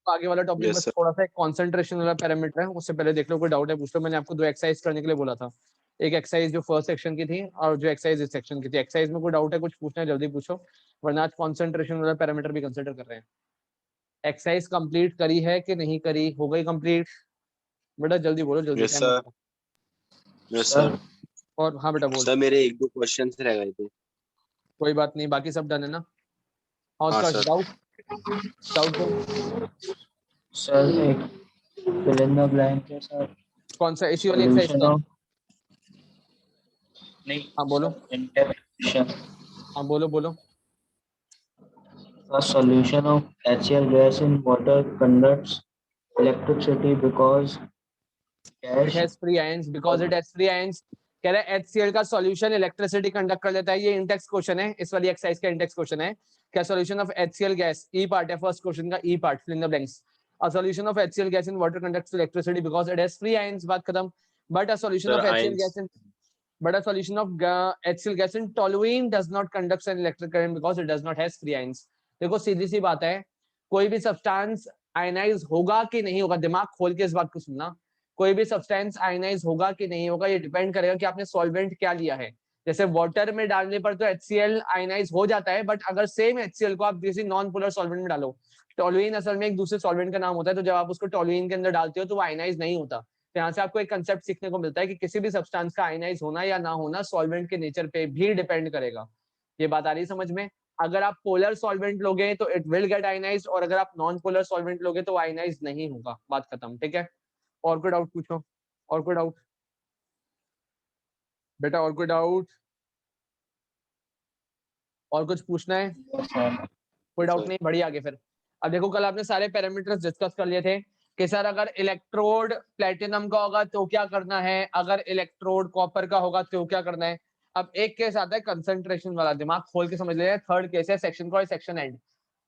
आगे वाला topic yes बस सर। थोड़ा सा एक कॉन्सेंट्रेशन वाला पैरामीटर है, उससे पहले देख लो कोई डाउट है पूछ लो। मैंने आपको 2 एक्सरसाइज करने के लिए बोला था, एक एक्सरसाइज जो फर्स्ट सेक्शन की थी और जो एक्सरसाइज इस सेक्शन की थी। एक्सरसाइज में कोई डाउट है, कुछ पूछना है जल्दी पूछो, वरना आज कॉन्सेंट्रेशन वाला पैरामीटर भी कंसिडर कर रहे हैं। एक्सरसाइज कंप्लीट करी है कि नहीं करी, हो गई कंप्लीट? बेटा जल्दी बोलो, जल्दी यस टाइम सर। हो। Yes sir sir. और हाँ बेटा बोल। सर मेरे 1-2 क्वेश्चन रह गए थे। कोई बात नहीं, बाकी सब डन है ना? हाँ हाँ उसका सर। डाउट, डाउट दो। सर एक fill in the blank है सर, कौन सा, इसी वाली एक्सरसाइज solution का? of नहीं हाँ बोलो, सर interpretation, हाँ बोलो बोलो। the solution of HCl gas in water conducts electricity because it gas has free ions, because it has free ions. कह रहा है HCl का सॉल्यूशन इलेक्ट्रिसिटी कंडक्ट कर लेता है। ये इंटेक्स क्वेश्चन है, इस वाली एक्सरसाइज का इंटेक्स क्वेश्चन है। क्या solution of HCl gas, E part है फर्स्ट क्वेश्चन का, E part, fill in the blanks. A solution of HCl gas in water conducts electricity because it has free ions, बात खत्म। But a solution sir of HCl ions. gas in but a solution of HCl gas in toluene does not conduct an electric current because it does not has free ions। देखो सीधी सी बात है, कोई भी substance ionise होगा कि नहीं होगा, दिमाग खोल के इस बात को सुनना, कोई भी सब्सटेंस आयनाइज होगा कि नहीं होगा ये डिपेंड करेगा कि आपने सॉल्वेंट क्या लिया है। जैसे वाटर में डालने पर तो HCl आयनाइज हो जाता है, बट अगर सेम HCl को आप किसी नॉन पोलर सॉल्वेंट में डालो, टोलुइन असल में एक दूसरे सॉल्वेंट का नाम होता है, तो जब आप उसको टोलुइन के अंदर डालते हो तो वो आयनाइज नहीं होता। तो यहाँ से आपको एक कंसेप्ट सीखने को मिलता है कि किसी भी सब्सटेंस का आयनाइज होना या ना होना सॉल्वेंट के नेचर पे भी डिपेंड करेगा। ये बात आ रही है समझ में? अगर आप पोलर सॉल्वेंट लोगे तो इट विल गेट आयनाइज्ड, और अगर आप नॉन पोलर सॉल्वेंट लोगे तो आयनाइज नहीं होगा। बात खत्म, ठीक है? और कोई डाउट पूछो, और कोई डाउट बेटा, और कोई डाउट, और कुछ पूछना है? कोई डाउट सर नहीं, बढ़िया। आगे फिर अब देखो, कल आपने सारे पैरामीटर्स डिस्कस कर लिए थे कि सर अगर इलेक्ट्रोड प्लेटिनम का होगा तो क्या करना है, अगर इलेक्ट्रोड कॉपर का होगा तो क्या करना है। अब एक केस आता है कंसंट्रेशन वाला, दिमाग खोल के समझ ले। थर्ड केस है सेक्शन का, section and.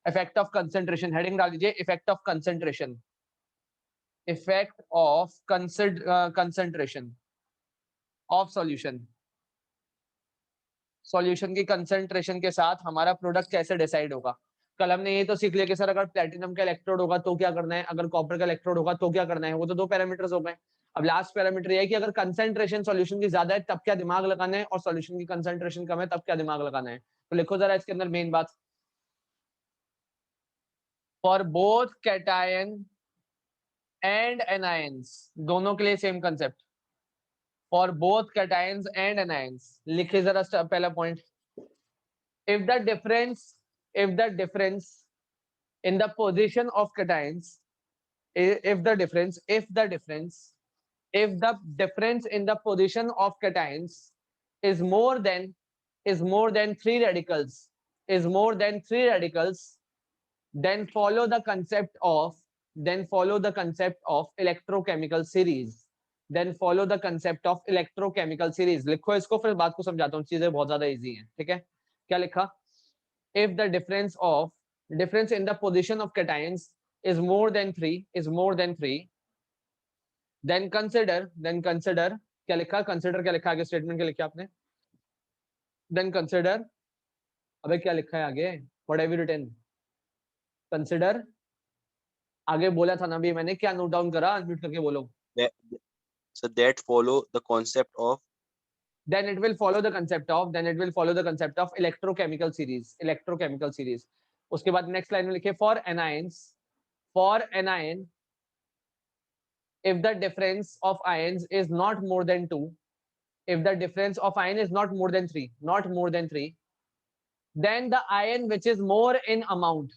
Effect of concentration, heading डाल दीजिए effect of concentration, effect of concentration of solution. Solution की कंसंट्रेशन के साथ हमारा प्रोडक्ट कैसे डिसाइड होगा। कल हमने ये तो सीख लिया कि सर अगर प्लेटिनम का इलेक्ट्रोड होगा तो क्या करना है, अगर कॉपर का इलेक्ट्रोड होगा तो क्या करना है। वो तो 2 पैरामीटर्स हो गए। अब लास्ट पैरामीटर ये है कि अगर कंसंट्रेशन सॉल्यूशन की ज्यादा है तब क्या दिमाग लगाना है, और सॉल्यूशन की कंसंट्रेशन कम है तब क्या दिमाग लगाना है। तो लिखो जरा इसके अंदर मेन बात, for both cation and anions, दोनों के लिए same concept, for both cations and anions. लिखिए जरा पहला point, if the difference if the difference in the position of cations, if the difference in the position of cations is more than 3 radicals, then follow the concept of electrochemical series, लिखो इसको, फिर बात को समझाता हूँ, चीजें बहुत ज्यादा इजी हैं, ठीक है? क्या लिखा? if the difference in the position of cations is more than 3, then consider क्या लिखा, consider क्या लिखा आगे, स्टेटमेंट क्या लिखा आपने? then consider, अबे क्या लिखा है आगे, what have you written? consider, आगे बोला था ना भी मैंने, क्या नोट डाउन करा, अनम्यूट करके बोलो। so that follow the concept of then it will follow the concept of electrochemical series। उसके बाद नेक्स्ट लाइन में लिखे for anion if the difference of ions is not more than 2, if the difference of ion is not more than 3, then the ion which is more in amount,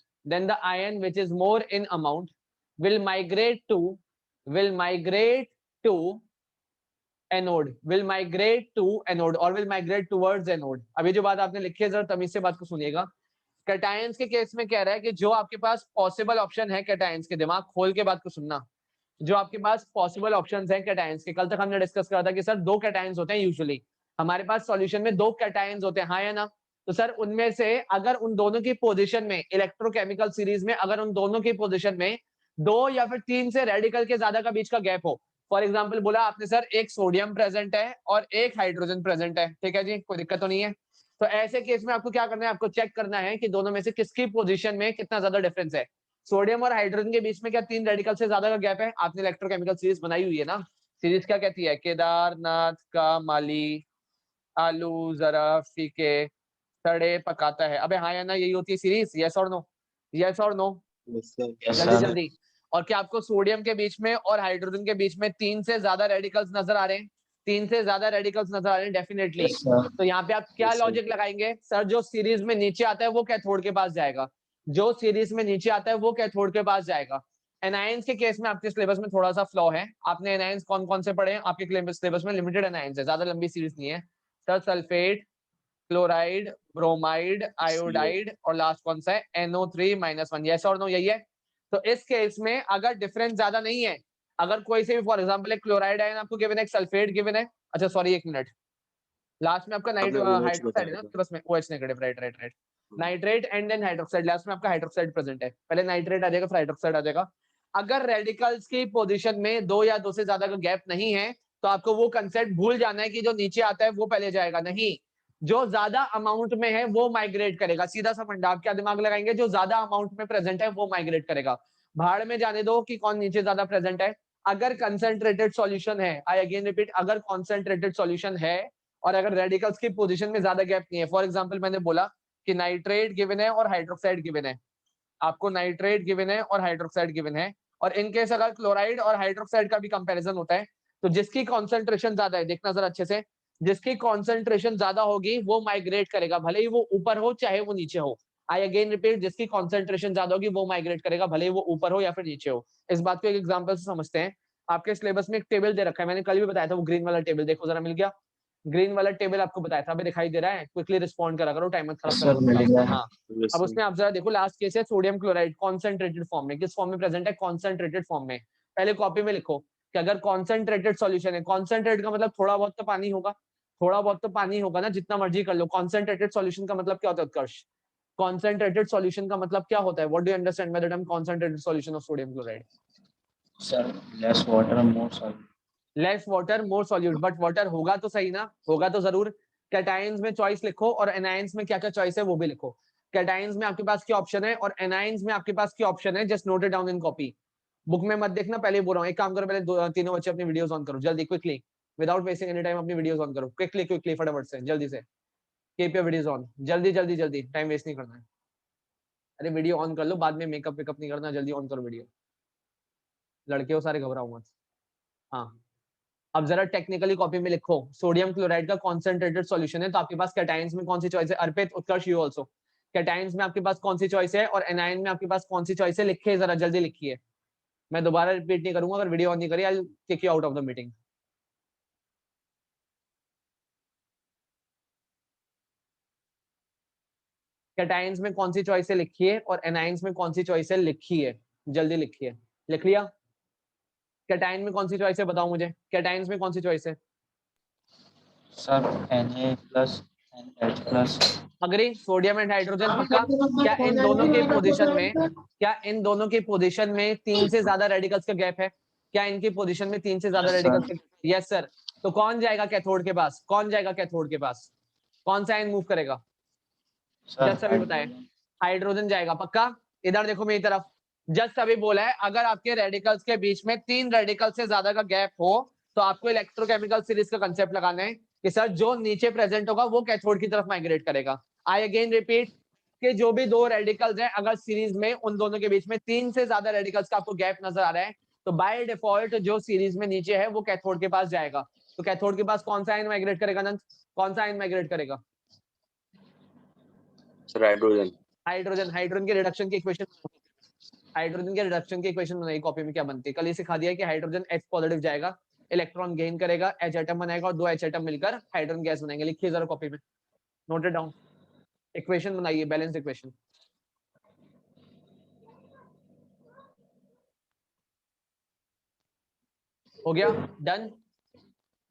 will migrate to anode, or will migrate towards anode। अभी जो बात आपने लिखी है जरा तमीज से बात को सुनिएगा। कैटायंस के केस में कह रहा है कि जो आपके पास पॉसिबल ऑप्शन है कैटायंस के, दिमाग खोल के बात को सुनना, जो आपके पास पॉसिबल ऑप्शंस हैं कैटायंस के, कल तक हमने डिस्कस करा था कि सर 2 कैटायंस होते हैं यूजुअली हमारे पास सॉल्यूशन में, 2 कैटायंस होते हैं, हाँ या ना? तो सर उनमें से अगर उन दोनों की पोजीशन में इलेक्ट्रोकेमिकल सीरीज में, अगर उन दोनों की पोजीशन में 2 या फिर 3 से रेडिकल के ज्यादा का बीच का गैप हो, फॉर एग्जाम्पल बोला आपने सर एक सोडियम प्रेजेंट है और एक हाइड्रोजन प्रेजेंट है, ठीक है जी, कोई दिक्कत तो नहीं है। तो ऐसे केस में आपको क्या करना है, आपको चेक करना है कि दोनों में से किसकी पोजीशन में कितना ज्यादा डिफरेंस है। सोडियम और हाइड्रोजन के बीच में क्या 3 रेडिकल से ज्यादा का गैप है? आपने इलेक्ट्रोकेमिकल सीरीज बनाई हुई है ना, सीरीज क्या कहती है? केदारनाथ का माली आलू जरा फीके सड़े पकाता है। अबे हाँ या ना, यही होती है सीरीज, यस और नो, यस और नो, Yes, sir. Yes, जल्दी sir. जल्दी। और क्या आपको सोडियम के बीच में और हाइड्रोजन के बीच में 3 से ज्यादा रेडिकल्स नजर आ रहे हैं? 3 से ज्यादा रेडिकल्स नजर आ रहे हैं डेफिनेटली। Yes, sir. तो यहाँ पे आप क्या Yes, sir. लॉजिक लगाएंगे? सर जो सीरीज में नीचे आता है वो कैथोड के पास जाएगा, जो सीरीज में नीचे आता है वो कैथोड के पास जाएगा। एनायंस के केस में आपके सिलेबस में थोड़ा सा फ्लॉ है। आपने एनायंस कौन कौन से पढ़े हैं? आपके सिलेबस में लिमिटेड एनायंस है, ज्यादा लंबी सीरीज नहीं है। Sir sulphate, chloride, bromide, iodide और लास्ट कौन सा है? NO3-1। यस और नो, यही है। तो इस केस में अगर डिफरेंस ज्यादा नहीं है, अगर कोई से भी फॉर एग्जांपल एक क्लोराइड आयन आपको गिवन है, एक सल्फेट गिवन है, अच्छा सॉरी एक मिनट, लास्ट में आपका आपने OH हाइड्रोक्साइड है बताया ना था। बस में, OH negative, right right right, nitrate and then hydroxide, last में आपका हाइड्रोक्साइड प्रेजेंट है, पहले नाइट्रेट आ जाएगा फिर हाइड्रोक्साइड आ जाएगा। अगर रेडिकल्स की पोजीशन में 2 या 2 से ज्यादा का गैप नहीं है तो आपको वो कंसेप्ट भूल जाना है कि जो नीचे आता है वो पहले जाएगा, नहीं, जो ज्यादा अमाउंट में है वो माइग्रेट करेगा। सीधा सा फंडा, आप क्या दिमाग लगाएंगे? जो ज्यादा अमाउंट में प्रेजेंट है वो माइग्रेट करेगा। भाड़ में जाने दो कि कौन नीचे ज्यादा प्रेजेंट है। अगर कंसेंट्रेटेड सॉल्यूशन है, आई अगेन रिपीट, अगर कॉन्सेंट्रेटेड सॉल्यूशन है और अगर रेडिकल्स की पोजीशन में ज्यादा गैप नहीं है, फॉर एग्जांपल मैंने बोला कि नाइट्रेट गिवन है और हाइड्रोक्साइड गिवन है, आपको नाइट्रेट गिवन है और हाइड्रोक्साइड गिवन है, और इनकेस अगर क्लोराइड और हाइड्रोक्साइड का भी कंपैरिजन होता है तो जिसकी कॉन्सेंट्रेशन ज्यादा है, देखना जरा अच्छे से, जिसकी कॉन्सेंट्रेशन ज्यादा होगी वो माइग्रेट करेगा, भले ही वो ऊपर हो चाहे वो नीचे हो। आई अगेन रिपीट, जिसकी कॉन्सेंट्रेशन ज्यादा होगी वो माइग्रेट करेगा, भले ही वो ऊपर हो या फिर नीचे हो। इस बात को एक एग्जांपल से समझते हैं। आपके सिलेबस में एक टेबल दे रखा है, मैंने कल भी बताया था, वो ग्रीन वाला टेबल देखो जरा, मिल गया? ग्रीन वाला टेबल आपको बताया था, अभी दिखाई दे रहा है? क्विकली रिस्पॉन्ड करा करो, टाइम मत खराब Yes, करा sir. करो मिल क्लास में। गया। हाँ, Yes, अब sir. उसमें आप जरा देखो, लास्ट केस है सोडियम क्लोराइड कॉन्सेंट्रेटेड फॉर्म में, किस फॉर्म में प्रेजेंट है? कॉन्सेंट्रेटेड फॉर्म में। पहले कॉपी में लिखो कि अगर कॉन्सेंट्रेटेड सॉल्यूशन है, कॉन्सेंट्रेट का मतलब थोड़ा बहुत तो पानी होगा, थोड़ा बहुत तो पानी होगा ना, जितना मर्जी कर लो। कॉन्सेंट्रेटेड सॉल्यूशन का मतलब क्या होता है उत्कर्ष? कॉन्सेंट्रेटेड सॉल्यूशन का मतलब क्या होता है? What do you understand by the term concentrated solution of sodium chloride? Sir, less water, more solid. Less water more solute, but water होगा तो सही ना, होगा तो जरूर। कैटायंस में चॉइस लिखो और एनायंस में क्या क्या चॉइस है वो भी लिखो। कैटायंस में आपके पास क्या ऑप्शन है और एनायंस में आपके पास क्या ऑप्शन है, just note it down in copy. Book में मत देखना, पहले बोल रहा हूँ, एक काम करो, पहले तीनों बच्चे अपनी वीडियोस ऑन करो जल्दी, quickly, without wasting any time, अपनी वीडियोस ऑन करो क्विकली क्विकली, फटाफट से, जल्दी से, कीप योर वीडियोस ऑन, जल्दी जल्दी जल्दी, टाइम वेस्ट नहीं करना है। अरे वीडियो ऑन कर लो, बाद में मेकअप वेकअप नहीं करना, जल्दी ऑन करो वीडियो, लड़के हो सारे, घबराओ मत। हाँ, अब जरा टेक्निकली कॉपी में लिखो, सोडियम क्लोराइड का कॉन्सेंट्रेटेड सॉल्यूशन है तो आपके पास कैटायंस में कौन सी चॉइस है? अर्पित, उत्कर्ष, यू आल्सो, कैटायंस में आपके पास कौन सी चॉइस है और एनायन में आपके पास कौन सी चॉइस है? लिखिए जरा, जल्दी लिखिए, मैं दोबारा रिपीट नहीं करूंगा, अगर वीडियो ऑन नहीं करी I will kick you out of the meeting. Cations में कौन सी चॉइस है लिखिए और एनायंस में कौन सी चॉइस है लिखिए, जल्दी लिखिए। लिख लिया? कैटायन में कौन सी चॉइस है बताओ मुझे, कैटायंस में कौन सी चॉइस है? Sir, Na plus and H plus. Agree, sodium and hydrogen, पक्का? क्या इन दोनों के पोजीशन में, क्या इन दोनों के पोजीशन में 3 से ज्यादा रेडिकल्स का गैप है? क्या इनकी पोजीशन में 3 से ज्यादा Yes, रेडिकल्स sir. का? Yes sir. तो कौन जाएगा कैथोड के पास? कौन जाएगा कैथोड के पास? कौन सा आयन मूव करेगा? Sir, जस्ट अभी बताएं, hydrogen. हाइड्रोजन जाएगा, पक्का? इधर देखो मेरी तरफ, जस्ट अभी बोला है अगर आपके रेडिकल्स के बीच में 3 रेडिकल से ज्यादा का गैप हो तो आपको इलेक्ट्रोकेमिकल सीरीज का कंसेप्ट लगाना है कि सर जो नीचे प्रेजेंट होगा वो कैथोड की तरफ माइग्रेट करेगा। आई अगेन रिपीट कि जो भी 2 रेडिकल्स हैं अगर सीरीज में उन दोनों के बीच में 3 से ज्यादा रेडिकल्स का आपको गैप नजर आ रहा है तो बाय डिफॉल्ट जो सीरीज में नीचे है वो कैथोड के पास जाएगा। तो कैथोड के पास कौन सा आयन माइग्रेट करेगा अनंत? कौन सा आयन माइग्रेट करेगा? Sir, hydrogen. हाइड्रोजन। हाइड्रोजन के रिडक्शन की इक्वेशन, हाइड्रोजन के रिडक्शन की इक्वेशन बनाई कॉपी में, क्या बनती है? कल ही सिखा दिया कि हाइड्रोजन H पॉजिटिव जाएगा, इलेक्ट्रॉन गेन करेगा, H एटम बनाएगा और 2 H एटम मिलकर हाइड्रोजन गैस बनाएंगे। लिखिए जरा कॉपी में, नोट इट डाउन, इक्वेशन बनाइए, बैलेंस इक्वेशन। हो गया? डन?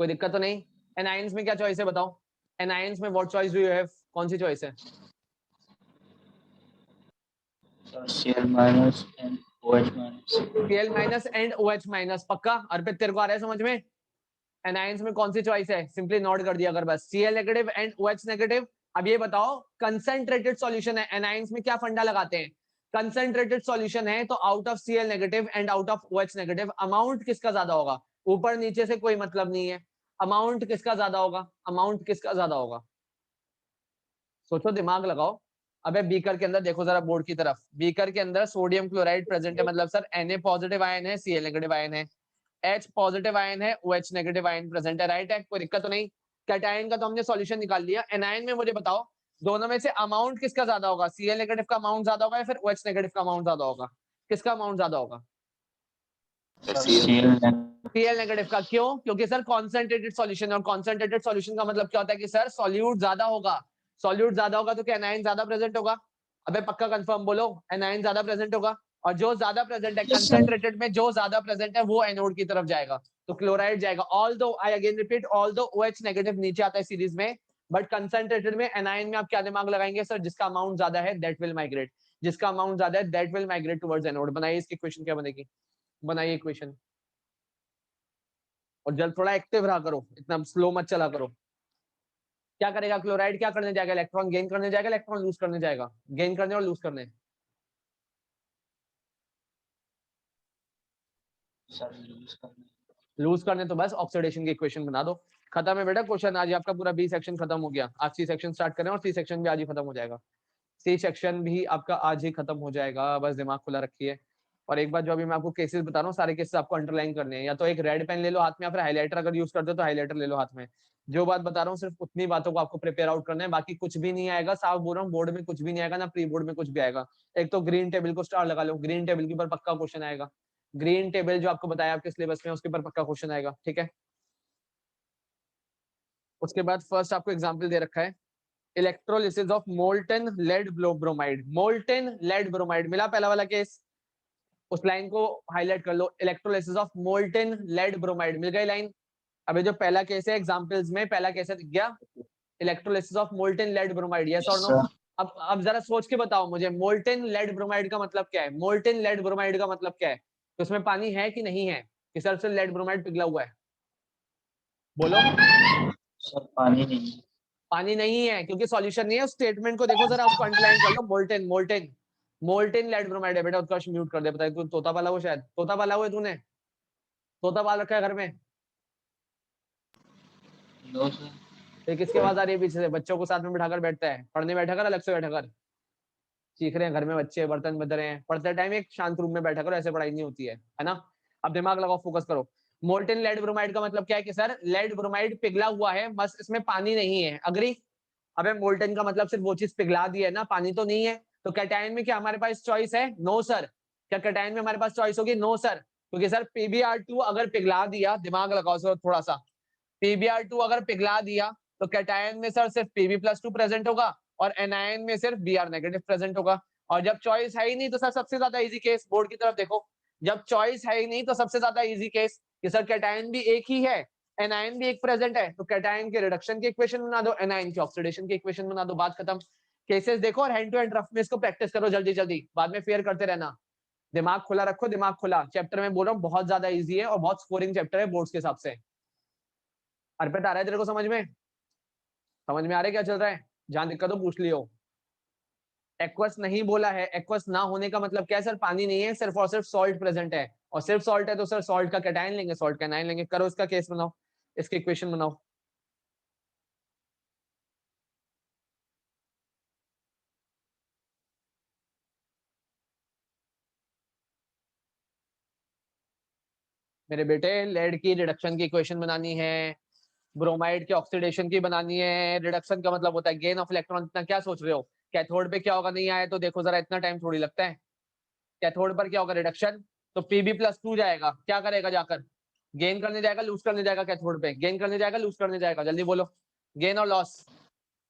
कोई दिक्कत तो नहीं? एनायंस में क्या चॉइस है बताओ? एनायंस में what choice do you have? कौन सी चॉइस है? Sir, Cl minus and OH minus. Cl minus and OH minus, पक्का? अर्पित तेरे को आ रहा है समझ में? एनायंस में कौन सी चॉइस है? सिंपली नोट कर दिया अगर बस, Cl negative and OH negative. अब ये बताओ, कंसंट्रेटेड सॉल्यूशन है, एनायंस में क्या फंडा लगाते हैं? कंसंट्रेटेड सॉल्यूशन है तो out of Cl negative and out of OH negative amount किसका ज्यादा होगा? ऊपर नीचे से कोई मतलब नहीं है, अमाउंट किसका ज्यादा होगा? अमाउंट किसका ज्यादा होगा? सोचो, दिमाग लगाओ। अबे बीकर के अंदर देखो जरा बोर्ड की तरफ, बीकर के अंदर सोडियम क्लोराइड प्रेजेंट है, मतलब सर Na पॉजिटिव आयन है, Cl नेगेटिव आयन है, H पॉजिटिव आयन है, OH नेगेटिव आयन प्रेजेंट है, राइट है, कोई दिक्कत तो नहीं। कैटायन का तो हमने सॉल्यूशन निकाल लिया। एनायन में मुझे बताओ दोनों में से अमाउंट किसका ज्यादा होगा? Cl नेगेटिव का अमाउंट ज्यादा होगा या फिर OH नेगेटिव का अमाउंट ज्यादा होगा? किसका अमाउंट ज्यादा होगा? Cl नेगेटिव का। क्यों? क्योंकि सर कॉन्सेंट्रेटेड सॉल्यूशन, और कॉन्सेंट्रेटेड सॉल्यूशन का मतलब क्या होता है कि सर सॉल्यूट ज्यादा होगा, सॉल्यूट ज्यादा होगा तो क्या एनायन ज्यादा प्रेजेंट होगा? अबे पक्का कंफर्म बोलो, एनायन ज्यादा प्रेजेंट होगा, और जो ज्यादा प्रेजेंट है कंसेंट्रेटेड में, जो ज्यादा प्रेजेंट है वो एनोड की तरफ जाएगा, तो क्लोराइड जाएगा। Although I again repeat, although OH negative नीचे आता है सीरीज में, बट कंसेंट्रेटेड में एनायन में आप क्या दिमाग लगाएंगे? सर जिसका अमाउंट ज्यादा है दैट विल माइग्रेट, जिसका अमाउंट ज्यादा है that will migrate towards anode. बनाइए इसकी इक्वेशन, क्या बनेगी? बनाइए इक्वेशन, और जल्द थोड़ा एक्टिव रहा करो, इतना स्लो मत चला करो। क्या करेगा क्लोराइड? क्या करने जाएगा? इलेक्ट्रॉन गेन करने जाएगा, इलेक्ट्रॉन लूज करने जाएगा? गेन करने और लूज करने। लूज करने तो बस ऑक्सीडेशन की इक्वेशन बना दो, खत्म है बेटा क्वेश्चन। आज आपका पूरा बी सेक्शन खत्म हो गया, आज सी सेक्शन स्टार्ट करें, और सी सेक्शन भी आज ही खत्म हो जाएगा। सी सेक्शन भी आपका आज ही खत्म हो जाएगा, बस दिमाग खुला रखिए। और एक बार जो अभी मैं आपको केसेस बता रहा हूँ, सारे केसेस आपको अंडरलाइन करने हैं, या तो एक रेड पेन ले लो हाथ में, या फिर हाईलाइटर अगर यूज करते हो तो हाईलाइटर ले लो हाथ में। जो बात बता रहा हूँ सिर्फ उतनी बातों को आपको प्रिपेयर आउट करना है, बाकी कुछ भी नहीं आएगा, साफ बोल रहा हूँ, बोर्ड में कुछ भी नहीं आएगा, ना प्री बोर्ड में कुछ भी आएगा। एक तो ग्रीन टेबल को स्टार लगा लो, ग्रीन टेबल के ऊपर पक्का क्वेश्चन आएगा, ग्रीन टेबल जो आपको बताया आपके सिलेबस में उसके ऊपर पक्का क्वेश्चन आएगा, ठीक है। उसके बाद फर्स्ट आपको एग्जाम्पल दे रखा है, electrolysis of molten lead bromide. Molten lead bromide मिला पहला वाला केस, उस लाइन को हाईलाइट कर लो, electrolysis of molten lead bromide, मिल गई लाइन। अभी जो पहला केस है एग्जांपल्स में, पहला केस है, दिख गया, electrolysis of molten lead bromide, yes और नो? अब जरा सोच के बताओ मुझे, मोल्टन लेड ब्रोमाइड का मतलब क्या है? मोल्टन लेड ब्रोमाइड का मतलब क्या है? तो उसमें पानी है कि नहीं है, कि सिर्फ से लेड ब्रोमाइड पिघला हुआ है? बोलो। सर पानी नहीं, पानी नहीं है क्योंकि सॉल्यूशन नहीं है। उस स्टेटमेंट को देखो जरा, उसको अंडरलाइन कर लो, molten molten molten lead bromide है बेटा। उत्कर्ष म्यूट कर दे, पता है तू तोता पाला हो, शायद तोता पाला हुआ है तूने, तोता पाल रखा है घर में? No sir. ये किसकी आवाज आ रही है पीछे से? बच्चों को साथ में बिठाकर बैठता है, पढ़ने बैठा कर, अलग से बैठा कर, सीख रहे हैं घर में बच्चे, बर्तन बज रहे हैं, पढ़ते टाइम एक शांत रूम में बैठा करो, ऐसे पढ़ाई नहीं होती है ना। अब दिमाग लगाओ, फोकस करो। मोल्टन लेड ब्रोमाइड का मतलब क्या है कि सर लेड ब्रोमाइड पिघला हुआ है, बस इसमें पानी नहीं है, अग्री? अबे मोल्टन का मतलब सिर्फ वो चीज पिघला दी है ना, पानी तो नहीं है। तो कैटायन में क्या हमारे पास चॉइस है? No sir. क्या कैटायन में हमारे पास चॉइस होगी? नो सर, क्योंकि सर PbR2 अगर पिघला दिया, दिमाग लगाओ सर थोड़ा सा, PbR2 अगर पिघला दिया तो कैटायन में सर सिर्फ Pb+2 प्रेजेंट होगा, और एनायन में सिर्फ Br नेगेटिव प्रेजेंट होगा। और जब चॉइस है ही नहीं तो सर सबसे ज्यादा इजी केस, बोर्ड की तरफ देखो, जब चॉइस है ही नहीं तो सबसे ज्यादा इजी केस कि सर कैटायन भी एक ही है, एनायन भी एक प्रेजेंट है, तो कैटायन के रिडक्शन की इक्वेशन बना दो, एनायन की ऑक्सीडेशन की इक्वेशन बना दो, बात खत्म। केसेस देखो और हैंड टू हैंड रफ में इसको प्रैक्टिस करो जल्दी जल्दी, बाद में फेयर करते रहना। दिमाग खुला रखो, दिमाग खुला, चैप्टर में बोल रहा हूँ बहुत ज्यादा इजी है और बहुत स्कोरिंग चैप्टर है बोर्ड्स के हिसाब से। अर्पित आ रहा है तेरे को समझ में? समझ में आ रहा है क्या चल रहा है? जहां दिक्कत हो पूछ लियो। एक्वस नहीं बोला है, एक्वस ना होने का मतलब क्या है? सर पानी नहीं है, सिर्फ और सिर्फ सॉल्ट प्रेजेंट है, और सिर्फ सॉल्ट है तो सर सॉल्ट का कैटायन लेंगे, सॉल्ट का एनायन लेंगे। करो इसका केस बनाओ, इसकी इक्वेशन बनाओ। मेरे बेटे लेड की रिडक्शन की इक्वेशन बनानी है, ब्रोमाइड के ऑक्सीडेशन की बनानी है। रिडक्शन का मतलब होता है गेन ऑफ इलेक्ट्रॉन। इतना क्या सोच रहे हो? कैथोड पे क्या होगा? नहीं आया तो देखो जरा, इतना टाइम थोड़ी लगता है। कैथोड पर क्या होगा? रिडक्शन, तो Pb+2 जाएगा, क्या करेगा जाकर? गेन करने जाएगा, लूज करने जाएगा? कैथोड पे गेन करने जाएगा, लूज करने जाएगा? जल्दी बोलो, गेन और लॉस?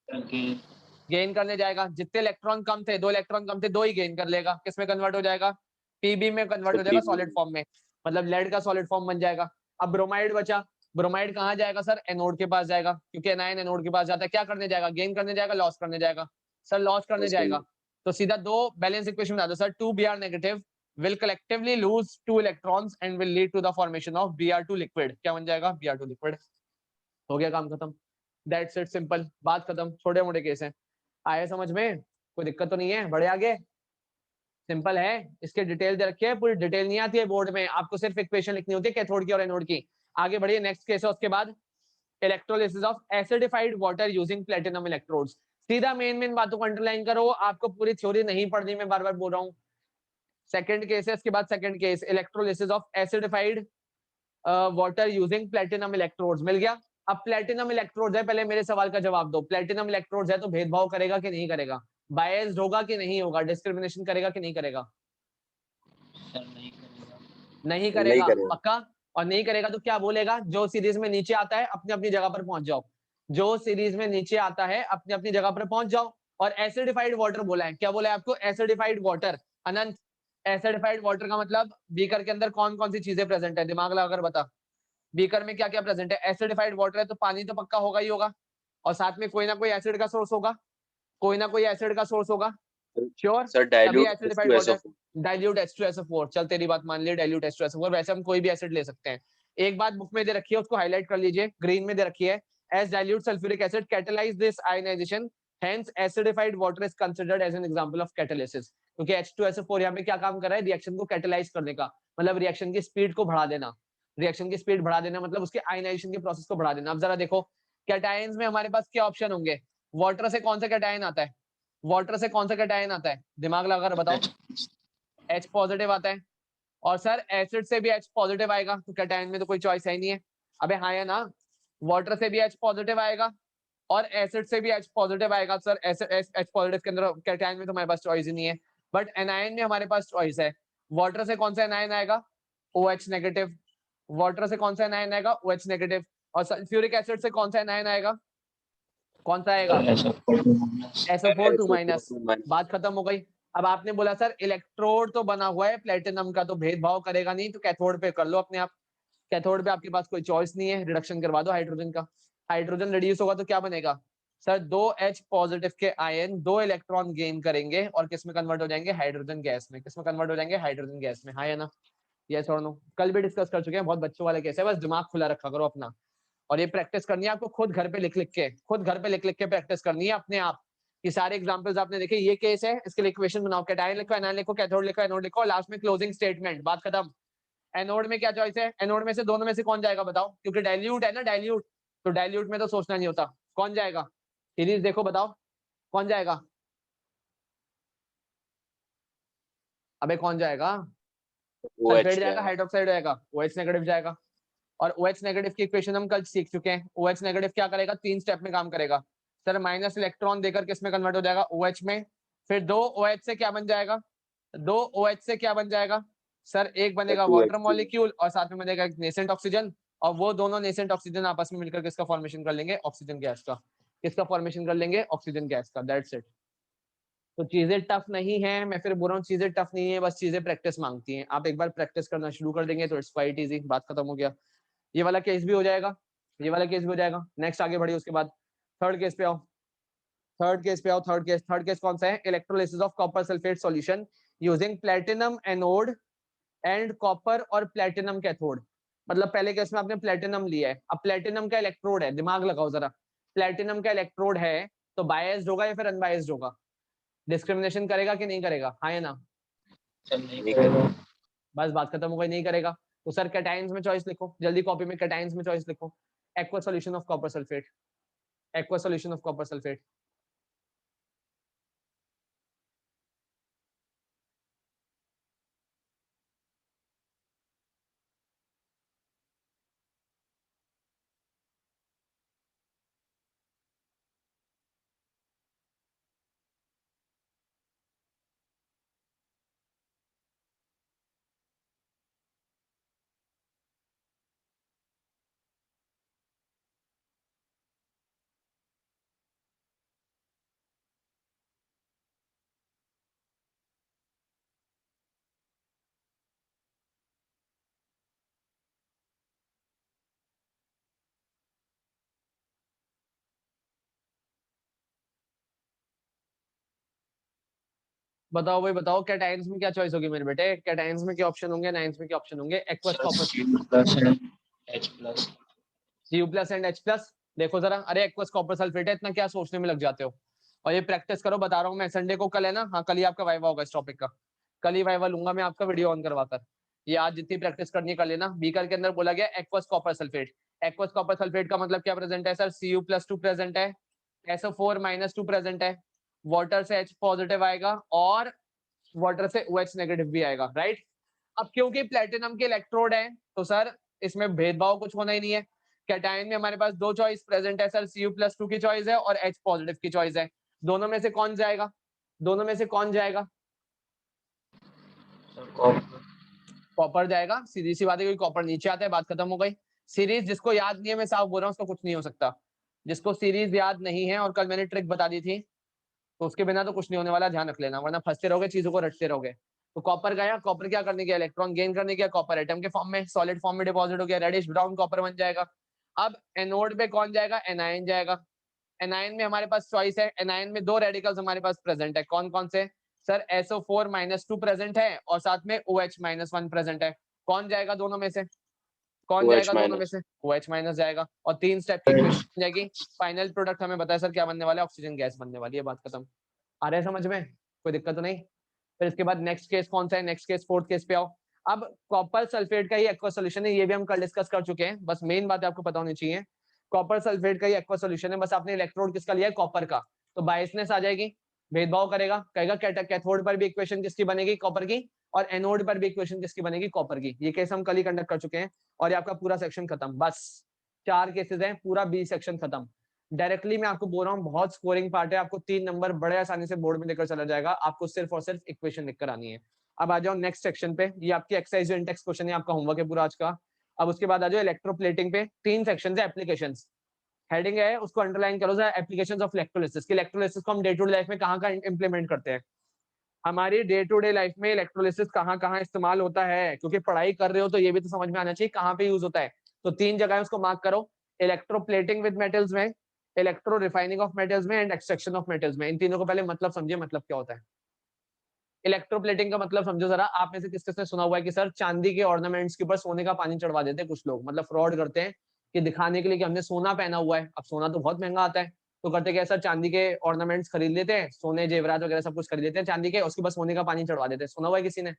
गेन करने जाएगा। जितने इलेक्ट्रॉन कम थे, 2 इलेक्ट्रॉन कम थे, 2 ही गेन कर लेगा। किस में कन्वर्ट हो जाएगा? Pb में कन्वर्ट हो जाएगा, सॉलिड फॉर्म में, मतलब लेड का सॉलिड फॉर्म बन जाएगा। अब ब्रोमाइड बचा, ब्रोमाइड कहाँ जाएगा सर? एनोड के पास जाएगा, क्योंकि एनायन एनोड के पास जाता है। क्या करने जाएगा? गेन करने जाएगा, लॉस करने जाएगा? सर लॉस करने जाएगा। तो सीधा 2 बैलेंस इक्वेशन बना दो sir, 2Br negative will collectively lose 2 electrons and will lead to the formation of Br2 liquid। क्या बन जाएगा? Br2 liquid। हो गया काम खत्म, दैट्स इट, सिंपल, बात खत्म। छोटे मोटे केस हैं, आए समझ में? कोई दिक्कत तो नहीं है? बढ़े आगे। सिंपल है, इसके डिटेल दे रखी है, पूरी डिटेल नहीं आती है बोर्ड में, आपको सिर्फ इक्वेशन लिखनी होती है कैथोड की और एनोड की। आगे बढ़िए, नेक्स्ट केस है उसके बाद electrolysis of acidified water using platinum electrodes. सीधा मेन बातों को अंडरलाइन करो, आपको पूरी थ्योरी नहीं पढ़नी, मैं बार बार बोल रहा हूँ। सेकंड केस है, इसके बाद second case electrolysis of acidified water using platinum electrodes. मिल गया। अब प्लेटिनम इलेक्ट्रोड्स है, पहले मेरे सवाल का जवाब दो, प्लेटिनम इलेक्ट्रोड्स है तो भेदभाव करेगा कि नहीं करेगा, बायस्ड होगा कि नहीं होगा, डिस्क्रिमिनेशन करेगा कि नहीं करेगा? सर नहीं करेगा। नहीं नहीं करेगा, करेगा। पक्का? और नहीं करेगा तो क्या बोलेगा, जो सीरीज में नीचे आता है अपनी अपनी जगह पर पहुंच जाओ, जो सीरीज में नीचे आता है अपनी अपनी जगह पर पहुंच जाओ। और एसिडिफाइड वाटर बोला है, क्या बोला है आपको? Acidified water. Anant, acidified water का मतलब बीकर के अंदर कौन कौन सी चीजें प्रेजेंट है, दिमाग लगाकर बता। बीकर में क्या क्या प्रेजेंट है? एसिडिफाइड वाटर है तो पानी तो पक्का होगा ही होगा, और साथ में कोई ना कोई एसिड का सोर्स होगा, कोई ना कोई एसिड का सोर्स होगा, श्योर। सर तभी dilute acidified water. H2SO4। Dilute H2SO4, चल तेरी बात मान ली, डाइल्यूट H2SO4, वैसे हम कोई भी एसिड ले सकते हैं। एक बात बुक में दे रखी है, उसको हाईलाइट कर लीजिए, ग्रीन में दे रखी है, as dilute sulphuric acid catalyse this ionisation, hence acidified water is considered as an example of catalysis. क्योंकि H2SO4 यहाँ पे क्या काम कर रहा है, रिएक्शन को कैटलाइज करने का, मतलब रिएक्शन की स्पीड को बढ़ा देना। रिएक्शन की स्पीड बढ़ा देना मतलब उसके आयनाइजेशन के प्रोसेस को बढ़ा देना। अब जरा देखो, कैटायंस में हमारे पास क्या ऑप्शन होंगे? वाटर से कौन सा कैटायन आता है? वाटर से कौन सा कैटायन आता है, दिमाग लगाकर बताओ। H पॉजिटिव आता है। और सर एसिड से भी H पॉजिटिव आएगा, तो कैटायन में तो कोई चॉइस है ही नहीं है। अबे हाँ या ना? वाटर से भी H पॉजिटिव आएगा और एसिड से भी H पॉजिटिव आएगा। सर H पॉजिटिव के अंदर कैटायन में तो हमारे पास चॉइस ही नहीं है। बट एनायन में हमारे पास चॉइस है। वाटर से कौन सा एनायन आएगा? OH negative. वाटर से कौन सा एनायन आएगा? OH negative. और सल्फ्यूरिक एसिड से कौन सा एनायन आएगा? कौन सा आएगा? SO4 2-। बात खत्म हो गई। अब आपने बोला सर इलेक्ट्रोड तो बना हुआ है प्लेटिनम का, तो भेदभाव करेगा नहीं, तो कैथोड पे कर लो अपने आप। कैथोड पे आपके पास कोई चॉइस नहीं है, रिडक्शन करवा दो हाइड्रोजन का। हाइड्रोजन रिड्यूस होगा तो क्या बनेगा सर? 2H पॉजिटिव के आयन 2 इलेक्ट्रॉन गेन करेंगे और किस में कन्वर्ट हो जाएंगे? हाइड्रोजन गैस में। किस में कन्वर्ट हो जाएंगे? हाइड्रोजन गैस में। हाँ या ना? यस और नो? कल भी डिस्कस कर चुके हैं, बहुत बच्चों वाला केस है, बस दिमाग खुला रखा करो अपना। और ये प्रैक्टिस करनी है आपको, खुद घर पे लिख लिख के, खुद घर पे लिख लिख के प्रैक्टिस करनी है अपने आप। ये सारे एग्जांपल्स आपने देखे, ये केस है, इसके लिए इक्वेशन बनाओ, कैटायन लिखो, एनायन लिखो, कैथोड लिखो, एनोड लिखो, लास्ट में क्लोजिंग स्टेटमेंट, बात खत्म। एनोड में क्या चॉइस है? एनोड में से दोनों में से कौन जाएगा बताओ? क्योंकि डाइल्यूट है ना, डाइल्यूट, तो डाइल्यूट में तो सोचना नहीं होता, कौन जाएगा? सीरीज देखो, बताओ कौन जाएगा? अबे कौन जाएगा? सल्फेट OH जाएगा, जाएगा। हाइड्रोक्साइड जाएगा, OH नेगेटिव जाएगा। और OH नेगेटिव की इक्वेशन हम कल सीख चुके हैं। OH नेगेटिव क्या करेगा? 3 स्टेप में काम करेगा सर। माइनस इलेक्ट्रॉन देकर किस में कन्वर्ट हो जाएगा? OH में। फिर 2 OH से क्या बन जाएगा? 2 OH से क्या बन जाएगा सर? एक सर बनेगा वाटर 2H2। मॉलिक्यूल और साथ में बनेगा एक नेसेंट ऑक्सीजन, और वो दोनों नेसेंट ऑक्सीजन आपस में मिलकर किसका फॉर्मेशन कर लेंगे? ऑक्सीजन गैस का। किसका फॉर्मेशन कर लेंगे? ऑक्सीजन गैस का। That's it. तो चीजें टफ नहीं है, मैं फिर बोल रहा हूँ चीजें टफ नहीं है, बस चीजें प्रैक्टिस मांगती हैं। आप एक बार प्रैक्टिस करना शुरू कर देंगे तो इट्स क्वाइट इजी, बात खत्म हो गया। ये वाला केस भी हो जाएगा, ये वाला केस भी हो जाएगा। नेक्स्ट आगे बढ़िए, उसके बाद थर्ड केस पे आओ। थर्ड केस पे आओ। थर्ड केस कौन सा है? Electrolysis of copper sulphate solution using platinum anode and copper और प्लेटिनम कैथोड। मतलब पहले केस में आपने प्लेटिनम लिया है, अब प्लेटिनम का इलेक्ट्रोड है, दिमाग लगाओ जरा। प्लेटिनम का इलेक्ट्रोड है तो बायस्ड होगा या फिर अनबायस्ड होगा? डिस्क्रिमिनेशन करेगा कि नहीं करेगा? हाँ या ना? सर नहीं नहीं करेगा। करेगा। बस बात खत्म हो गई, नहीं करेगा। तो सर कैटायंस में चॉइस लिखो जल्दी, कॉपी में कैटायंस में चॉइस लिखो। Aqua solution of copper sulphate, aqua solution of copper sulphate. बताओ भाई बताओ, कैटायंस में क्या चॉइस होगी मेरे बेटे? कैटायंस में क्या ऑप्शन होंगे, नाइन्स में क्या ऑप्शन होंगे? Aqueous sir copper, Cu+ and H+। Cu+ and H+। देखो जरा, अरे एक्वस कॉपर सल्फेट है, इतना क्या सोचने में लग जाते हो? और ये प्रैक्टिस करो, बता रहा हूँ मैं, संडे को कल है ना, हाँ कल ही आपका वाइवा होगा इस टॉपिक का। कल ही वाइवा लूंगा मैं आपका वीडियो ऑन करवाकर। ये आज जितनी प्रैक्टिस करनी है कर लेना। बीकर के अंदर बोला गया aqueous copper sulphate. Aqueous copper sulphate का मतलब क्या प्रेजेंट है सर? Cu+2 प्रेजेंट है, SO4-2 प्रेजेंट है, वाटर से H पॉजिटिव आएगा और वाटर से OH नेगेटिव भी आएगा, राइट। अब क्योंकि प्लेटिनम के इलेक्ट्रोड है तो सर इसमें भेदभाव कुछ होना ही नहीं है। कैटायन में हमारे पास दो चॉइस प्रेजेंट है सर, Cu+2 की चॉइस है और H पॉजिटिव की चॉइस है। दोनों में से कौन जाएगा? दोनों में से कौन जाएगा? कॉपर जाएगा, सीधी सी बात है, क्योंकि कॉपर नीचे आता है, बात खत्म हो गई। सीरीज जिसको याद नहीं है, मैं साफ बोल रहा हूँ, उसको कुछ नहीं हो सकता। जिसको सीरीज याद नहीं है, और कल मैंने ट्रिक बता दी थी, तो उसके बिना तो कुछ नहीं होने वाला, ध्यान रख लेना, वरना फंसते रहोगे, चीजों को रटते रहोगे। तो कॉपर गया, कॉपर क्या करने गया? इलेक्ट्रॉन गेन करने गया, कॉपर एटम के फॉर्म में, सॉलिड फॉर्म में डिपॉजिट हो गया, रेडिश ब्राउन कॉपर बन जाएगा। अब एनोड पे कौन जाएगा? एनायन जाएगा। एनायन में हमारे पास चॉइस है, एनायन में दो रेडिकल्स हमारे पास प्रेजेंट है, कौन कौन से सर? SO4-2 प्रेजेंट है और साथ में OH-1 प्रेजेंट है। कौन जाएगा दोनों में से? कौन OH जाएगा दोनों में माइनस। से? OH- जाएगा, और 3 स्टेप की इक्वेशन बन जाएगी। फाइनल प्रोडक्ट हमें बताया सर क्या बनने वाला है? ऑक्सीजन गैस बनने वाली है, बात खत्म। आ रहा है समझ में? कोई दिक्कत तो नहीं? फिर इसके बाद नेक्स्ट केस कौन सा है? नेक्स्ट केस फोर्थ केस पे आओ। अब कॉपर सल्फेट का ही एक्वा सोल्यूशन है, ये भी हम कल डिस्कस कर चुके हैं, बस मेन बात आपको पता होनी चाहिए। कॉपर सल्फेट का ही एक्वा सोल्यूशन है, बस आपने इलेक्ट्रोड किसका लिया है? कॉपर का। तो बायसनेस आ जाएगी, भेदभाव करेगा, कहेगा कैथोड पर भी इक्वेशन किसकी बनेगी? कॉपर की, और एनोड पर भी इक्वेशन किसकी बनेगी? कॉपर की। ये केस हम कल ही कंडक्ट कर चुके हैं, और ये आपका पूरा सेक्शन खत्म। बस 4 केसेस हैं, पूरा बी सेक्शन खत्म। डायरेक्टली मैं आपको बोल रहा हूँ, बहुत स्कोरिंग पार्ट है, आपको 3 नंबर बड़े आसानी से बोर्ड में लेकर चला जाएगा, आपको सिर्फ और सिर्फ इक्वेशन लिखकर आनी है। अब आ जाओ नेक्स्ट सेक्शन पे, ये आपकी एक्सरसाइज इंडेक्स क्वेश्चन है, आपका होमवर्क है पूरा आज का। अब उसके बाद आ जाओ इलेक्ट्रोप्लेटिंग पे, 3 सेक्शन है, एप्लीकेशंस। हेडिंग है उसको अंडरलाइन करो सर, एप्लीकेशंस ऑफ इलेक्ट्रोलिसिस। की इलेक्ट्रोलिसिस को हम डे टू डे लाइफ में कहाँ इंप्लीमेंट करते हैं? हमारी डे टू डे लाइफ में इलेक्ट्रोलिसिस कहाँ इस्तेमाल होता है? क्योंकि पढ़ाई कर रहे हो तो ये भी तो समझ में आना चाहिए कहाँ पे यूज होता है। तो 3 जगह है, उसको मार्क करो। इलेक्ट्रोप्लेटिंग विद मेटल्स में, इलेक्ट्रो रिफाइनिंग ऑफ मेटल्स में, एंड एक्सट्रैक्शन ऑफ मेटल्स में। इन तीनों को पहले मतलब समझिए, मतलब क्या होता है। इलेक्ट्रोप्लेटिंग का मतलब समझो जरा। आप में से किस किसने सुना हुआ है कि सर चांदी के ऑर्नामेंट्स के ऊपर सोने का पानी चढ़वा देते हैं कुछ लोग, मतलब फ्रॉड करते हैं कि दिखाने के लिए कि हमने सोना पहना हुआ है। अब सोना तो बहुत महंगा आता है, तो करते क्या सर, चांदी के ऑर्नामेंट्स खरीद लेते हैं, सोने जेवरात वगैरह सब कुछ खरीद लेते हैं चांदी के, उसके बाद सोने का पानी चढ़वा देते हैं। सुना हुआ है किसी ने?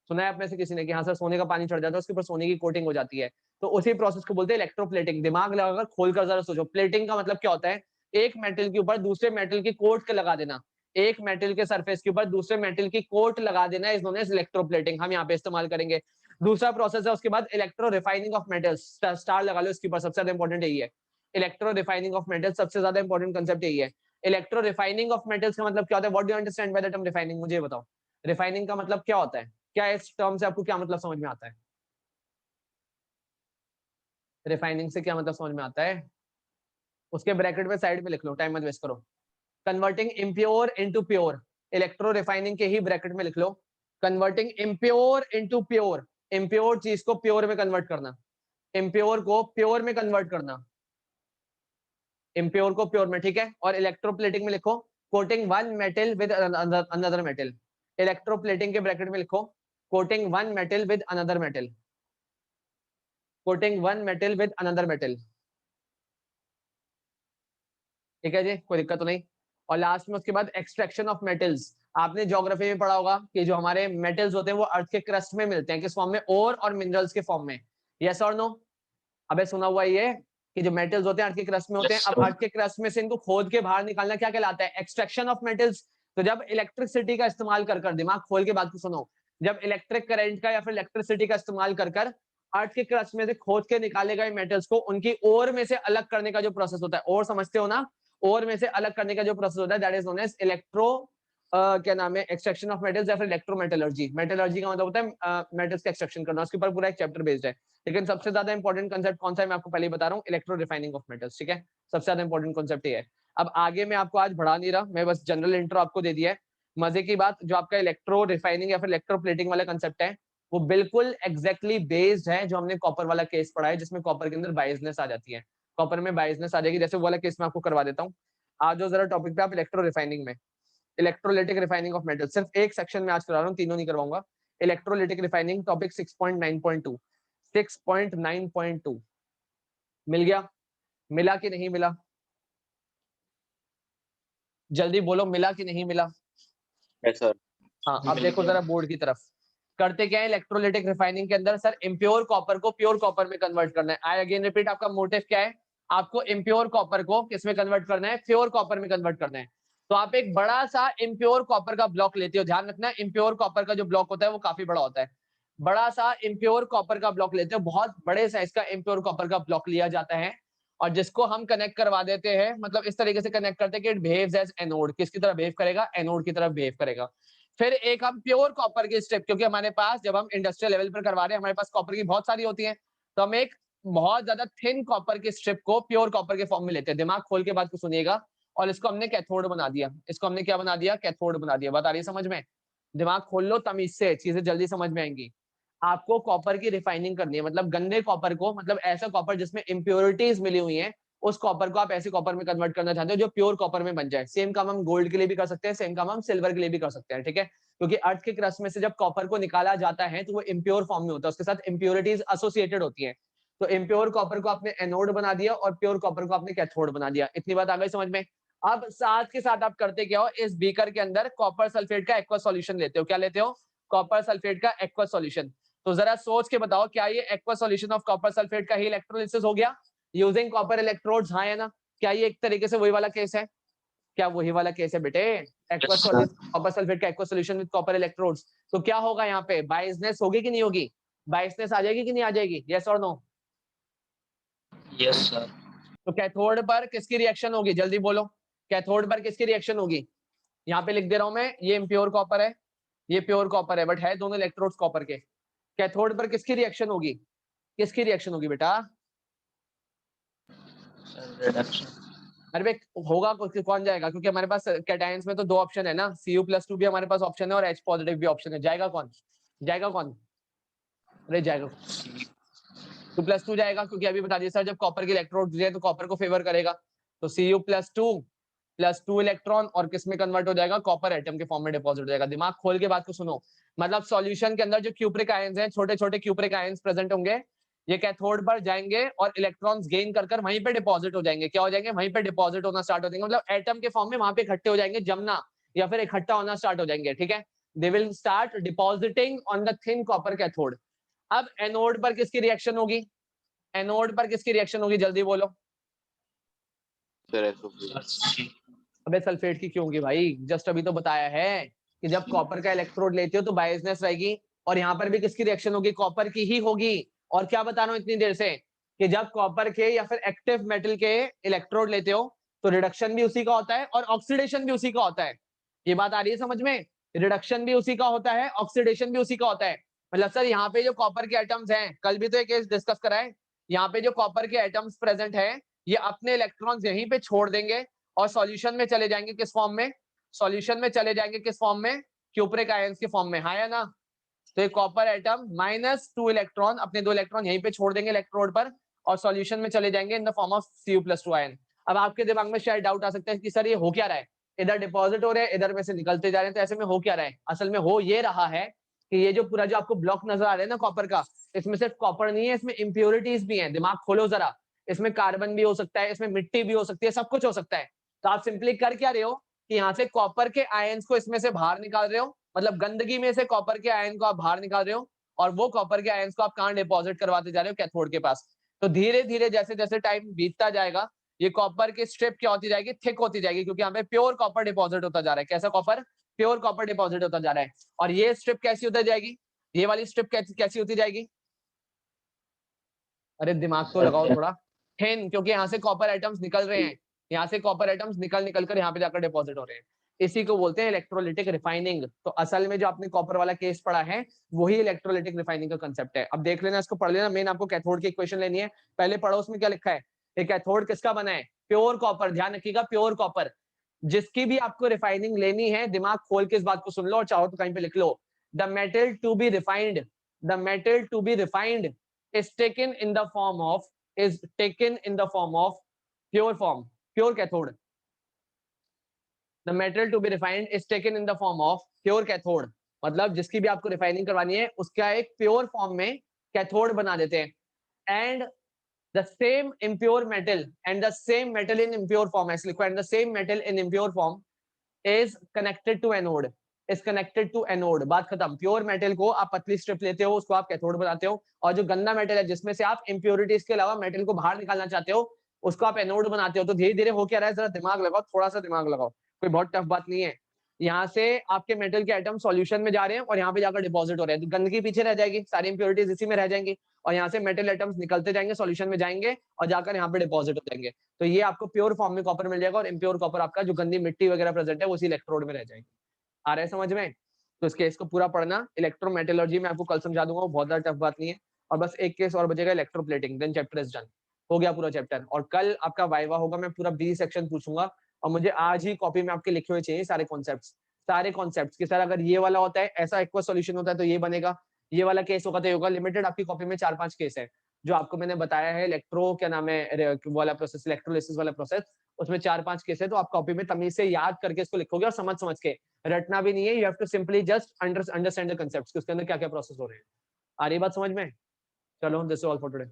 सुना है आप में से किसी ने कि हाँ सर सोने का पानी चढ़ जाता है, उसके ऊपर सोने की कोटिंग हो जाती है? तो उसी प्रोसेस को बोलते हैं इलेक्ट्रोप्लेटिंग। दिमाग लगाकर खोलकर जरा सोचो, प्लेटिंग का मतलब क्या होता है? एक मेटल के ऊपर दूसरे मेटल की कोट के लगा देना, एक मेटल के सरफेस के ऊपर दूसरे मेटल की कोट लगा देना इज नोन एज इलेक्ट्रोप्लेटिंग, हम यहाँ पे इस्तेमाल करेंगे। दूसरा प्रोसेस है उसके बाद electro refining of metals, star लगा लो इसके ऊपर, सबसे ज्यादा इंपॉर्टेंट यही है। इलेक्ट्रो रिफाइनिंग ऑफ मेटल्स, सबसे ज्यादा इंपॉर्टेंट कंसेप्ट यही है। इलेक्ट्रो रिफाइनिंग ऑफ मेटल्स का मतलब क्या होता है? What do you understand by the term refining? मुझे बताओ, रिफाइनिंग का मतलब क्या होता है? क्या इस टर्म से आपको क्या मतलब समझ में आता है? रिफाइनिंग से क्या मतलब समझ में आता है? उसके ब्रैकेट में साइड में लिख लो, टाइम मत वेस्ट करो। Converting impure into pure, electro refining के ही ब्रैकेट में लिख लो, converting impure into pure. Impure चीज को प्योर में कन्वर्ट करना, इम्प्योर को प्योर में कन्वर्ट करना, इम्प्योर को प्योर में, ठीक है। और इलेक्ट्रोप्लेटिंग में लिखो coating one metal with another metal. Electroplating के ब्रैकेट में लिखो coating one metal with another metal, coating one metal with another metal, ठीक है जी, कोई दिक्कत तो नहीं। और लास्ट में उसके बाद एक्सट्रैक्शन ऑफ मेटल्स। आपने ज्योग्राफी में पढ़ा होगा कि जो हमारे मेटल्स होते हैं वो अर्थ के क्रस्ट में मिलते हैं, किस फॉर्म में? ओर और मिनरल्स के फॉर्म में। यस और नो? अबे सुना हुआ ये कि जो मेटल्स होते हैं अर्थ के क्रस्ट में होते हैं। Yes, अब sir. अर्थ के क्रस्ट में से इनको खोद के बाहर निकालना क्या कहलाता है? Extraction of metals. तो जब इलेक्ट्रिसिटी का इस्तेमाल कर दिमाग खोल के बात को सुनो, जब इलेक्ट्रिक करंट का या फिर इलेक्ट्रिसिटी का इस्तेमाल कर अर्थ के क्रस्ट में से खोद के निकाले गए मेटल्स को उनकी ओर में से अलग करने का जो प्रोसेस होता है, और समझते हो ना? ओर में से अलग करने का जो प्रोसेस होता है that is known as electro क्या नाम है, एक्सट्रैक्शन ऑफ मेटल्स या फिर इलेक्ट्रोमेटलर्जी। मेटलर्जी का मतलब होता है मेटल्स का एक्सट्रैक्शन करना, उसके ऊपर पूरा एक चैप्टर बेस्ड है। लेकिन सबसे ज्यादा इंपॉर्टेंट कंसेप्ट कौन सा है मैं आपको पहले ही बता रहा हूँ, इलेक्ट्रो रिफाइनिंग ऑफ मेटल्स, ठीक है। सबसे ज्यादा इंपॉर्टेंट कंसेप्ट ये है। अब आगे मैं आपको आज बढ़ा नहीं रहा, मैं बस जनरल इंट्रो आपको दे दिया है। मजे की बात, जो आपका इलेक्ट्रो रिफाइनिंग या फिर इलेक्ट्रो प्लेटिंग वाला कंसेप्ट है वो बिल्कुल एग्जैक्टली बेस्ड है जो हमने कॉपर वाला केस पढ़ा है, जिसमें कॉपर के अंदर बाइजनेस आ जाती है। कॉपर में बाइजनेस आ जाएगी, जैसे वो वाला केस मैं आपको करवा देता हूँ। आज जो जरा टॉपिक पे आप इलेक्ट्रो रिफाइनिंग में, इलेक्ट्रोलिटिक रिफाइनिंग ऑफ मेटल, सिर्फ एक सेक्शन में आज करा रहा हूँ, तीनों नहीं करवाऊंगा। इलेक्ट्रोलिटिक रिफाइनिंग टॉपिक 6.9.2, 6.9.2 मिल गया? मिला कि नहीं मिला? जल्दी बोलो, मिला कि नहीं मिला? Yes, sir. हाँ अब देखो जरा बोर्ड की तरफ, करते क्या है इलेक्ट्रोलिटिक रिफाइनिंग के अंदर सर, इम्प्योर कॉपर को प्योर कॉपर में कन्वर्ट करना है। आई अगेन रिपीट, आपका मोटिव क्या है, आपको इम्प्योर कॉपर को किस में कन्वर्ट करना है, प्योर कॉपर में कन्वर्ट करना है। तो आप एक बड़ा सा इम्प्योर कॉपर का ब्लॉक लेते हो, ध्यान रखना इम्प्योर कॉपर का जो ब्लॉक होता है वो काफी बड़ा होता है, बड़ा सा इम्प्योर कॉपर का ब्लॉक लेते हो, बहुत बड़े साइज का इम्प्योर कॉपर का ब्लॉक लिया जाता है और जिसको हम कनेक्ट करवा देते हैं, मतलब इस तरीके से कनेक्ट करते हैं कि इट बिहेव्स एज एनोड, किसकी तरह बिहेव करेगा, एनोड की तरह बिहेव करेगा। फिर एक हम प्योर कॉपर की स्ट्रिप, क्योंकि हमारे पास जब हम इंडस्ट्रियल लेवल पर करवा रहे हैं हमारे पास कॉपर की बहुत सारी होती है, तो हम एक बहुत ज्यादा थिन कॉपर की स्ट्रिप को प्योर कॉपर के फॉर्म में लेते हैं। दिमाग खोल के बात को सुनिएगा, और इसको हमने कैथोड बना दिया, इसको हमने क्या बना दिया, कैथोड बना दिया। बात आ रही है समझ में, दिमाग खोल लो तमीज से, चीजें जल्दी समझ में आएंगी। आपको कॉपर की रिफाइनिंग करनी है, मतलब गंदे कॉपर को, मतलब ऐसा कॉपर जिसमें इम्प्योरिटीज मिली हुई है, उस कॉपर को आप ऐसे कॉपर में कन्वर्ट करना चाहते हो जो प्योर कॉपर में बन जाए। सेम काम हम गोल्ड के लिए भी कर सकते हैं, सेम काम हम सिल्वर के लिए भी कर सकते हैं, ठीक है। क्योंकि अर्थ के क्रस्ट में से जब कॉपर को निकाला जाता है तो वो इम्प्योर फॉर्म में होता है, उसके साथ इम्प्योरिटीज एसोसिएटेड होती हैं। तो इम्प्योर कॉपर को आपने एनोड बना दिया और प्योर कॉपर को आपने कैथोड बना दिया। इतनी बात आ गई समझ में। अब साथ के साथ आप करते क्या हो, इस बीकर के अंदर कॉपर सल्फेट का एक्वा सॉल्यूशन लेते हो। क्या लेते हो, कॉपर सल्फेट का एक्वा सॉल्यूशन। तो जरा सोच के बताओ, क्या ये aqua solution of copper sulphate का ही इलेक्ट्रोलिसिस हो गया यूजिंग कॉपर इलेक्ट्रोड्स, हाँ या ना। क्या ये एक तरीके से वही वाला केस है, क्या वही वाला केस है बेटे, एक्वा कॉपर सल्फेट का aqua solution with copper electrodes. तो क्या होगा यहाँ पे, बाइसनेस होगी कि नहीं होगी, बाइसनेस आ जाएगी कि नहीं आ जाएगी, यस और नो। Yes sir. तो कैथोड पर किसकी रिएक्शन होगी, जल्दी बोलो, कैथोड पर किसकी रिएक्शन होगी। यहाँ पे लिख दे रहा हूं मैं, ये इम्प्योर कॉपर है, ये प्योर कॉपर है, बट है दोनों इलेक्ट्रोड्स कॉपर के। कैथोड पर किसकी रिएक्शन होगी, किसकी रिएक्शन होगी बेटा, रिडक्शन। अरे भाई होगा कौन जाएगा, क्योंकि हमारे पास कैटायंस में तो दो ऑप्शन है ना, Cu+2 भी हमारे पास ऑप्शन है और H पॉजिटिव भी ऑप्शन है, जाएगा कौन, जाएगा कौन, अरे जाएगा 2+2 जाएगा, क्योंकि अभी बता दिया सर जब कॉपर के इलेक्ट्रोड दिए तो कॉपर को फेवर करेगा। तो Cu+2 इलेक्ट्रॉन और किस में कन्वर्ट हो जाएगा, कॉपर एटम के फॉर्म में डिपॉजिट हो जाएगा। दिमाग खोल के बात को सुनो, मतलब सॉल्यूशन के अंदर जो क्यूप्रिक आयंस हैं, छोटे छोटे क्यूप्रिक आयंस प्रेजेंट होंगे, ये कैथोड पर जाएंगे और इलेक्ट्रॉन्स गेन कर कर वहीं पे डिपॉजिट हो जाएंगे। क्या हो जाएंगे, वहीं पे डिपॉजिट होना स्टार्ट हो जाएंगे, मतलब एटम के फॉर्म में वहां पे इकट्ठे हो जाएंगे, जमना या फिर इकट्ठा होना स्टार्ट हो जाएंगे, ठीक है। They will start depositing on the thin copper cathode. अब एनोड पर किसकी रिएक्शन होगी, एनोड पर किसकी रिएक्शन होगी, जल्दी बोलो। अबे सल्फेट की क्यों होगी भाई, जस्ट अभी तो बताया है कि जब कॉपर का इलेक्ट्रोड लेते हो तो बायसनेस रहेगी, और यहाँ पर भी किसकी रिएक्शन होगी, कॉपर की ही होगी। और क्या बता रहा हूँ इतनी देर से, कि जब कॉपर के या फिर एक्टिव मेटल के इलेक्ट्रोड लेते हो तो रिडक्शन भी उसी का होता है और ऑक्सीडेशन भी उसी का होता है। ये बात आ रही है समझ में, रिडक्शन भी उसी का होता है, ऑक्सीडेशन भी उसी का होता है। मतलब सर यहाँ पे जो कॉपर के एटम्स हैं, कल भी तो एक केस डिस्कस करा है, यहाँ पे जो कॉपर के एटम्स प्रेजेंट है ये अपने इलेक्ट्रॉन्स यहीं पे छोड़ देंगे और सॉल्यूशन में चले जाएंगे, किस फॉर्म में, सॉल्यूशन में चले जाएंगे किस फॉर्म में, क्यूप्रिक आयंस के फॉर्म में, हाँ या ना। तो ये कॉपर एटम -2 इलेक्ट्रॉन अपने 2 इलेक्ट्रॉन यहीं पे छोड़ देंगे इलेक्ट्रोड पर और सॉल्यूशन में चले जाएंगे in the form of Cu+2 ion. अब आपके दिमाग में शायद डाउट आ सकता है कि सर ये हो क्या रहा है, इधर डिपॉजिट हो रहे हैं इधर में से निकलते जा रहे हैं, तो ऐसे में हो क्या रहा है। असल में हो ये रहा है कि ये जो पूरा जो आपको ब्लॉक नजर आ रहा है ना कॉपर का, इसमें सिर्फ कॉपर नहीं है, इसमें इम्प्योरिटीज भी हैं। दिमाग खोलो जरा, इसमें कार्बन भी हो सकता है, इसमें मिट्टी भी हो सकती है, सब कुछ हो सकता है। तो आप सिंपली कर क्या रहे हो कि यहाँ से कॉपर के आयंस को इसमें से बाहर निकाल रहे हो, मतलब गंदगी में से कॉपर के आयन को आप बाहर निकाल रहे हो और वो कॉपर के आयंस को आप कहाँ डिपॉजिट करवाते जा रहे हो, कैथोड के पास। तो धीरे धीरे जैसे जैसे टाइम बीतता जाएगा ये कॉपर की स्ट्रिप क्या होती जाएगी, थिक होती जाएगी, क्योंकि यहाँ पे प्योर कॉपर डिपॉजिट होता जा रहा है। कैसा कॉपर, प्योर कॉपर डिपॉजिट होता जा रहा है। और ये स्ट्रिप कैसी होती जाएगी, ये वाली स्ट्रिप कैसी होती जाएगी, अरे दिमाग तो लगाओ थोड़ा, थिन, क्योंकि यहाँ से कॉपर एटम्स निकल रहे हैं, यहाँ से कॉपर एटम्स निकल निकल कर यहाँ पे जाकर डिपॉजिट हो रहे हैं। इसी को बोलते हैं इलेक्ट्रोलिटिक रिफाइनिंग। तो असल में जो आपने कॉपर वाला केस पढ़ा है वही इलेक्ट्रोलिटिक रिफाइनिंग का कंसेप्ट है। अब देख लेना, इसको पढ़ लेना, मेन आपको कैथोड की इक्वेशन लेनी है, पहले पढ़ो उसमें क्या लिखा है। ये कैथोड किसका बना है, प्योर कॉपर, ध्यान रखिएगा प्योर कॉपर। जिसकी भी आपको रिफाइनिंग लेनी है दिमाग खोल के इस बात को सुन लो और चाहो तो कहीं पे लिख लो, the metal to be refined, the metal to be refined is taken in the form of pure form, pure cathode. The metal to be refined is taken in the form of pure cathode. मतलब जिसकी भी आपको refining करवानी है उसका एक pure form में cathode बना देते हैं। And the same impure metal and the same metal in impure form, ऐसे लिखो, and the same metal in impure form is connected to anode, is connected to anode, बात खत्म। प्योर मेटल को आप पतली स्ट्रिप लेते हो, उसको आप कैथोड बनाते हो, और जो गंदा मेटल है जिसमें से आप इंप्योरिटीज के अलावा मेटल को बाहर निकालना चाहते हो, उसको आप एनोड बनाते हो। तो धीरे धीरे हो क्या रहा है, जरा दिमाग लगाओ, थोड़ा सा दिमाग लगाओ, कोई बहुत टफ बात नहीं है। यहाँ से आपके मेटल के आइटम सॉल्यूशन में जा रहे हैं और यहाँ पे जाकर डिपॉजिट हो रहे हैं, तो गंदगी पीछे रह जाएगी, सारी इंप्योरिटीज इसी में रह जाएंगी, और यहाँ से मेटल आइटम्स निकलते जाएंगे, सॉल्यूशन में जाएंगे और जाकर यहाँ पे डिपॉजिट हो जाएंगे। तो ये आपको प्योर फॉर्म में कॉपर मिल जाएगा, और इम्प्योर कॉपर आपका जो गंदी मिट्टी वगैरह प्रेजेंट है वो उसी इलेक्ट्रोड में रह जाएगी। आ रहा है समझ में? तो इस केस को पूरा पढ़ना, इलेक्ट्रोमेटलर्जी में आपको कल समझा दूंगा, वो बहुत ज्यादा टफ बात नहीं है। और बस एक केस और बचेगा, electroplating, then chapter is done, हो गया पूरा चैप्टर। और कल आपका वाइवा होगा, मैं पूरा बी सेक्शन पूछूंगा, और मुझे आज ही कॉपी में आपके लिखे हुए चाहिए सारे कॉन्सेप्ट्स कि सर अगर ये वाला होता है, ऐसा एक्वा सॉल्यूशन होता है तो ये बनेगा, ये वाला केस होगा तो ये होगा। लिमिटेड आपकी कॉपी में 4-5 केस है जो आपको मैंने बताया है, इलेक्ट्रो क्या नाम है वाला प्रोसेस, इलेक्ट्रोलिसिस वाला प्रोसेस, उसमें 4-5 केस है। तो आप कॉपी में तमीज से याद करके इसको लिखोगे, और समझ के, रटना भी नहीं है, you have to simply just understand the concepts कि उसके अंदर क्या क्या प्रोसेस हो रहे हैं। आ रही बात समझ में? चलो, this is all for today.